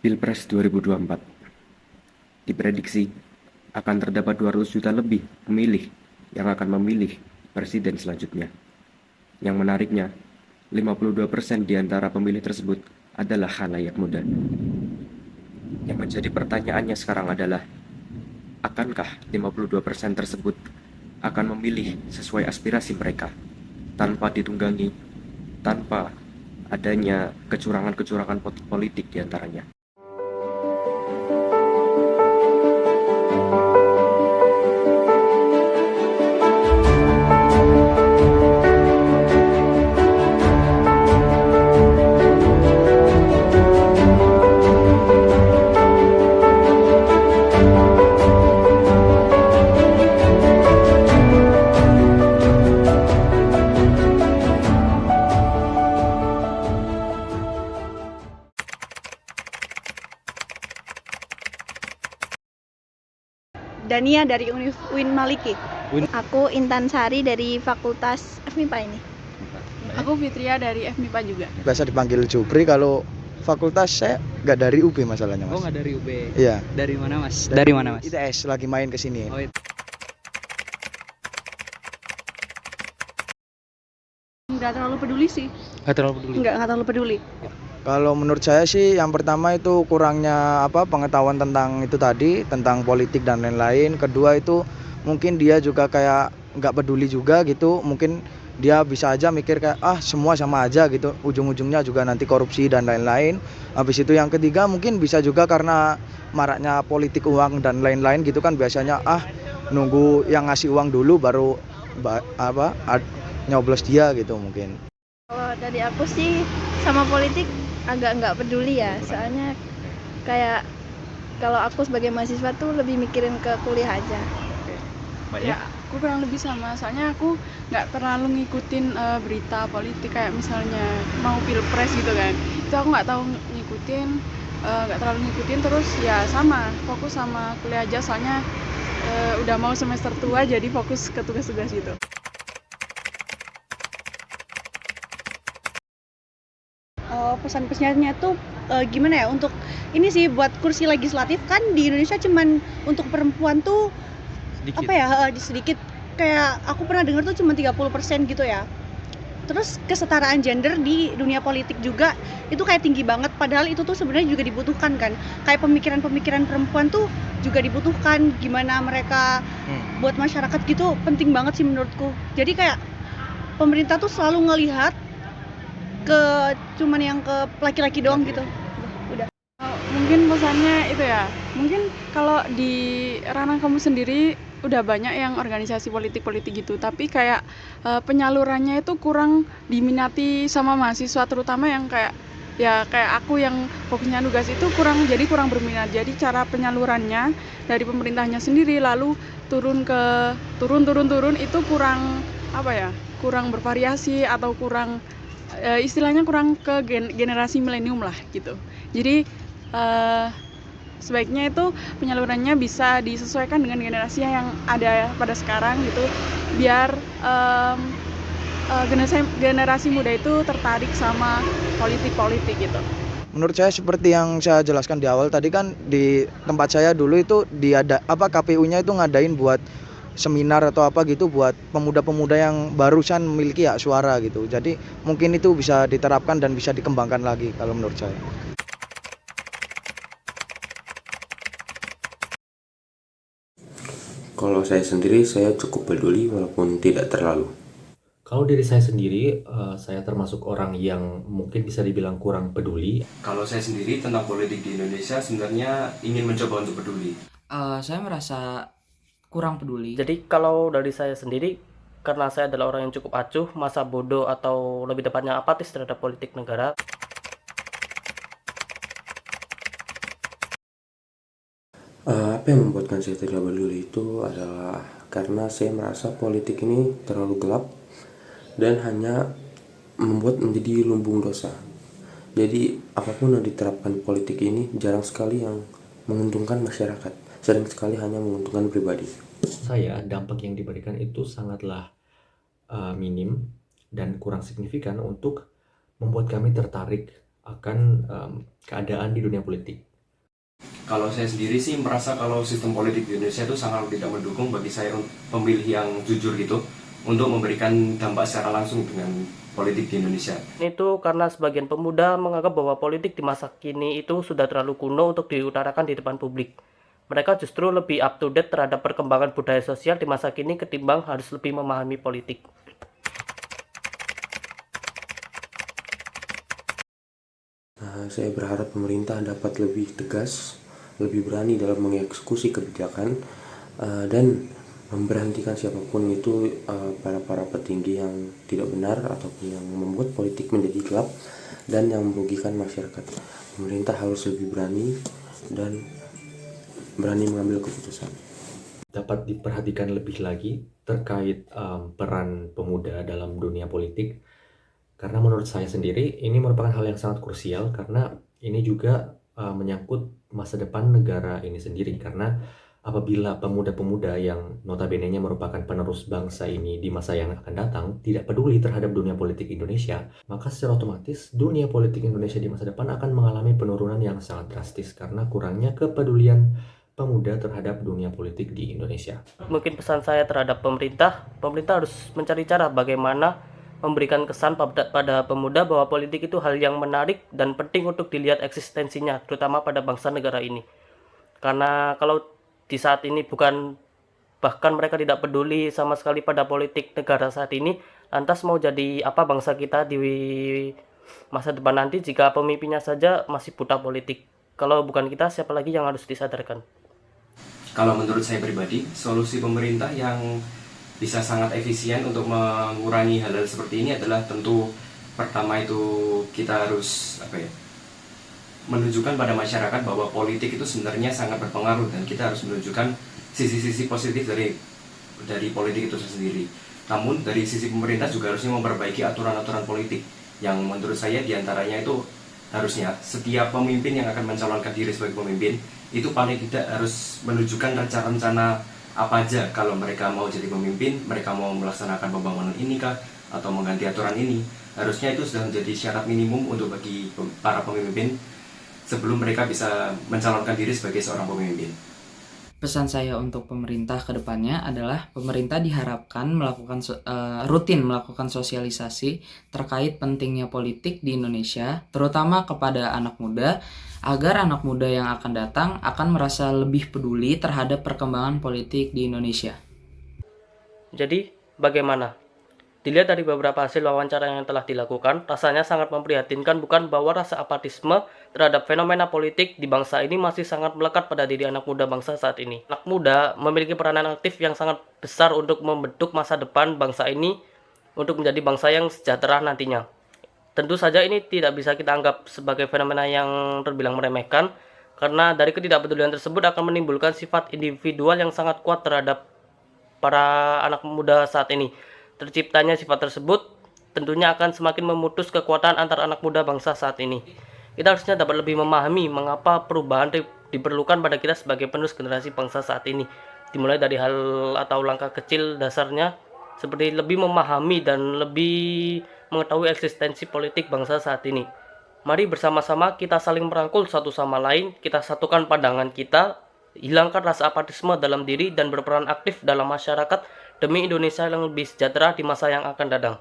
Pilpres 2024 diprediksi akan terdapat 200 juta lebih pemilih yang akan memilih presiden selanjutnya. Yang menariknya, 52% di antara pemilih tersebut adalah khalayak muda. Yang menjadi pertanyaannya sekarang adalah, akankah 52% tersebut akan memilih sesuai aspirasi mereka tanpa ditunggangi, tanpa adanya kecurangan-kecurangan politik di antaranya? Dania dari UIN Maliki. Win. Aku Intan Sari dari Fakultas FMIPA ini. Aku Fitria dari FMIPA juga. Biasa dipanggil Jupri. Kalau fakultas saya nggak dari UB masalahnya, Mas. Oh, nggak dari UB. Iya. Dari mana, Mas? Dari mana, Mas? ITS lagi main ke sini. Oh, Nggak terlalu peduli sih. nggak terlalu peduli. Nggak terlalu peduli. Kalau menurut saya sih yang pertama itu kurangnya pengetahuan tentang itu tadi, tentang politik dan lain-lain. Kedua itu mungkin dia juga kayak nggak peduli juga gitu. Mungkin dia bisa aja mikir kayak semua sama aja gitu. Ujung-ujungnya juga nanti korupsi dan lain-lain. Habis itu yang ketiga mungkin bisa juga karena maraknya politik uang dan lain-lain gitu kan, biasanya nunggu yang ngasih uang dulu baru nyoblos dia gitu mungkin. Kalau dari aku sih sama politik agak nggak peduli ya, soalnya kayak kalau aku sebagai mahasiswa tuh lebih mikirin ke kuliah aja. Ya, aku kurang lebih sama. Soalnya aku nggak terlalu ngikutin berita politik kayak misalnya mau pilpres gitu kan. Itu aku nggak tahu ngikutin, nggak terlalu ngikutin. Terus ya sama, fokus sama kuliah aja. Soalnya udah mau semester tua, jadi fokus ke tugas-tugas gitu. Pesan-pesannya tuh gimana ya, untuk ini sih buat kursi legislatif kan di Indonesia cuman untuk perempuan tuh Sedikit. sedikit, kayak aku pernah dengar tuh cuma 30% gitu ya. Terus kesetaraan gender di dunia politik juga itu kayak tinggi banget, padahal itu tuh sebenarnya juga dibutuhkan kan. Kayak pemikiran-pemikiran perempuan tuh juga dibutuhkan, gimana mereka buat masyarakat gitu penting banget sih menurutku. Jadi kayak pemerintah tuh selalu ngelihat ke cuman yang ke laki-laki doang gitu. Udah. Mungkin pesannya itu ya, mungkin kalau di ranah kamu sendiri udah banyak yang organisasi politik-politik gitu, tapi kayak penyalurannya itu kurang diminati sama mahasiswa, terutama yang kayak aku yang fokusnya nugas itu kurang berminat. Jadi cara penyalurannya dari pemerintahnya sendiri lalu turun itu kurang kurang bervariasi atau kurang istilahnya kurang ke generasi milenium lah gitu. Jadi sebaiknya itu penyalurannya bisa disesuaikan dengan generasi yang ada pada sekarang gitu, biar generasi muda itu tertarik sama politik gitu. Menurut saya seperti yang saya jelaskan di awal tadi kan, di tempat saya dulu itu KPU-nya itu ngadain buat seminar atau gitu buat pemuda-pemuda yang barusan memiliki hak suara gitu. Jadi mungkin itu bisa diterapkan dan bisa dikembangkan lagi kalau menurut saya. Kalau saya sendiri, saya cukup peduli walaupun tidak terlalu. Kalau diri saya sendiri, saya termasuk orang yang mungkin bisa dibilang kurang peduli. Kalau saya sendiri tentang politik di Indonesia sebenarnya ingin mencoba untuk peduli. Saya merasa kurang peduli. Jadi kalau dari saya sendiri, karena saya adalah orang yang cukup acuh, masa bodoh atau lebih tepatnya apatis terhadap politik negara. Apa yang membuatkan saya tidak peduli itu adalah karena saya merasa politik ini terlalu gelap dan hanya membuat menjadi lumbung dosa. Jadi apapun yang diterapkan politik ini jarang sekali yang menguntungkan masyarakat, sering sekali hanya menguntungkan pribadi. Saya, dampak yang diberikan itu sangatlah minim dan kurang signifikan untuk membuat kami tertarik akan keadaan di dunia politik. Kalau saya sendiri sih merasa kalau sistem politik di Indonesia itu sangat tidak mendukung bagi saya pemilih yang jujur gitu untuk memberikan dampak secara langsung dengan politik di Indonesia. Itu karena sebagian pemuda menganggap bahwa politik di masa kini itu sudah terlalu kuno untuk diutarakan di depan publik. Mereka justru lebih up to date terhadap perkembangan budaya sosial di masa kini ketimbang harus lebih memahami politik. Saya berharap pemerintah dapat lebih tegas, lebih berani dalam mengeksekusi kebijakan, dan memberhentikan siapapun itu, para petinggi yang tidak benar ataupun yang membuat politik menjadi gelap dan yang merugikan masyarakat. Pemerintah harus lebih berani dan berani mengambil keputusan. Dapat diperhatikan lebih lagi terkait peran pemuda dalam dunia politik. Karena menurut saya sendiri ini merupakan hal yang sangat krusial karena ini juga menyangkut masa depan negara ini sendiri. Karena apabila pemuda-pemuda yang notabene-nya merupakan penerus bangsa ini di masa yang akan datang tidak peduli terhadap dunia politik Indonesia, maka secara otomatis dunia politik Indonesia di masa depan akan mengalami penurunan yang sangat drastis karena kurangnya kepedulian pemuda terhadap dunia politik di Indonesia. Mungkin pesan saya terhadap pemerintah harus mencari cara bagaimana memberikan kesan pada pemuda bahwa politik itu hal yang menarik dan penting untuk dilihat eksistensinya, terutama pada bangsa negara ini. Karena kalau di saat ini bahkan mereka tidak peduli sama sekali pada politik negara saat ini, lantas mau jadi apa bangsa kita di masa depan nanti jika pemimpinnya saja masih buta politik? Kalau bukan kita, siapa lagi yang harus disadarkan? Kalau menurut saya pribadi, solusi pemerintah yang bisa sangat efisien untuk mengurangi hal-hal seperti ini adalah tentu pertama itu kita harus menunjukkan pada masyarakat bahwa politik itu sebenarnya sangat berpengaruh dan kita harus menunjukkan sisi-sisi positif dari politik itu sendiri. Namun dari sisi pemerintah juga harusnya memperbaiki aturan-aturan politik yang menurut saya diantaranya itu harusnya setiap pemimpin yang akan mencalonkan diri sebagai pemimpin itu paling tidak harus menunjukkan rencana-rencana apa aja kalau mereka mau jadi pemimpin, mereka mau melaksanakan pembangunan ini kah atau mengganti aturan ini. Harusnya itu sudah menjadi syarat minimum untuk bagi para pemimpin sebelum mereka bisa mencalonkan diri sebagai seorang pemimpin. Pesan saya untuk pemerintah ke depannya adalah pemerintah diharapkan rutin melakukan sosialisasi terkait pentingnya politik di Indonesia, terutama kepada anak muda, agar anak muda yang akan datang akan merasa lebih peduli terhadap perkembangan politik di Indonesia. Jadi, bagaimana? Dilihat dari beberapa hasil wawancara yang telah dilakukan, rasanya sangat memprihatinkan bukan bahwa rasa apatisme terhadap fenomena politik di bangsa ini masih sangat melekat pada diri anak muda bangsa saat ini. Anak muda memiliki peranan aktif yang sangat besar untuk membentuk masa depan bangsa ini untuk menjadi bangsa yang sejahtera nantinya. Tentu saja ini tidak bisa kita anggap sebagai fenomena yang terbilang meremehkan, karena dari ketidakpedulian tersebut akan menimbulkan sifat individual yang sangat kuat terhadap para anak muda saat ini. Terciptanya sifat tersebut tentunya akan semakin memutus kekuatan antar anak muda bangsa saat ini. Kita harusnya dapat lebih memahami mengapa perubahan diperlukan pada kita sebagai penerus generasi bangsa saat ini. Dimulai dari hal atau langkah kecil dasarnya seperti lebih memahami dan lebih mengetahui eksistensi politik bangsa saat ini. Mari bersama-sama kita saling merangkul satu sama lain, kita satukan pandangan kita, hilangkan rasa apatisme dalam diri dan berperan aktif dalam masyarakat demi Indonesia yang lebih sejahtera di masa yang akan datang.